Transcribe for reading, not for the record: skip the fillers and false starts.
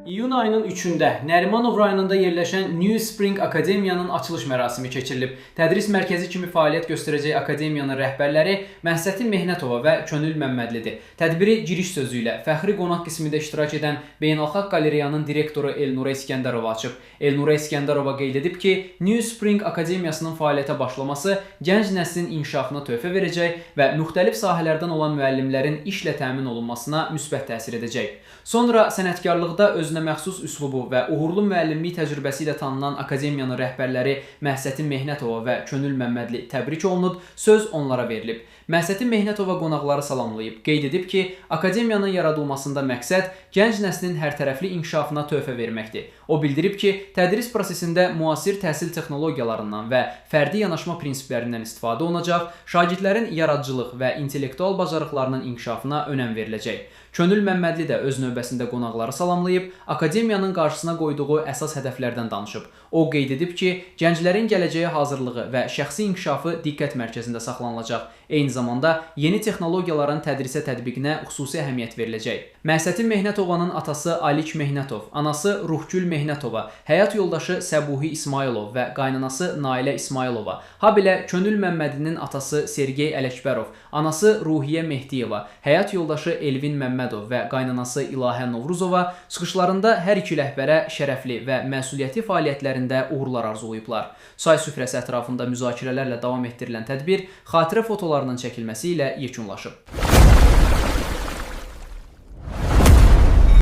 İyun ayının 3-də Nərimanov rayonunda yerləşən New Spring Akademiyanın açılış mərasimi keçirilib. Tədris mərkəzi kimi fəaliyyət göstərəcək akademiyanın rəhbərləri Məhsəti Mehnətova və Könül Məmmədlidir. Tədbiri giriş sözü ilə fəxri qonaq qismində iştirak edən Beynəlxalq Qalereyanın direktoru Elnura İskəndərova açıb. Elnura İskəndərova qeyd edib ki, New Spring Akademiyasının fəaliyyətə başlaması gənc nəslin inkişafına töhfə verəcək və müxtəlif sahələrdən olan müəllimlərin işlə təmin olunmasına müsbət təsir edəcək. Sonra sənətkarlıqda özünə məxsus üslubu və uğurlu müəllimlik təcrübəsi ilə tanınan akademiyanın rəhbərləri Məhsəti Mehnətova və Könül Məmmədli təbrik olunub, söz onlara verilib. Məhsəti Mehnətova qonaqları salamlayıb, qeyd edib ki, akademiyanın yaradılmasında məqsəd gənc nəslin hərtərəfli inkişafına töhfə verməkdir. O bildirib ki, tədris prosesində müasir təhsil texnologiyalarından və fərdi yanaşma prinsiplərindən istifadə olunacaq, şagirdlərin yaradıcılıq və intellektual bacarıqlarının inkişafına önəm veriləcək. Könül Məmmədli də öz növbəsində qonaqları salamlayıb, akademiyanın qarşısına qoyduğu əsas hədəflərdən danışıb. O qeyd edib ki, gənclərin gələcəyə hazırlığı və şəxsi inkişafı diqqət mərkəzində saxlanılacaq. Eyni zamanda yeni texnologiyaların tədrisə tətbiqinə xüsusi əhəmiyyət veriləcək. Məhsəti Mehnətovanın atası Alik Mehnətov, anası Ruhgül Mehnətova, həyat yoldaşı Səbuhi İsmailov və qaynanası Nailə İsmailova, habelə Könül Məmmədlinin atası Sergey Ələkbərov, anası Ruhiyyə Mehdiyeva, həyat yoldaşı Elvin Məmmədov və qaynanası İlahə Novruzova çıxışlarında hər iki rəhbərə şərəfli və məsuliyyətli fəaliyyətlərində uğurlar arzulayıblar. Çay süfrəsi ətrafında müzakirələrlə davam etdirilən tədbir xatirə fotolarının çəkilməsi ilə yekunlaşıb.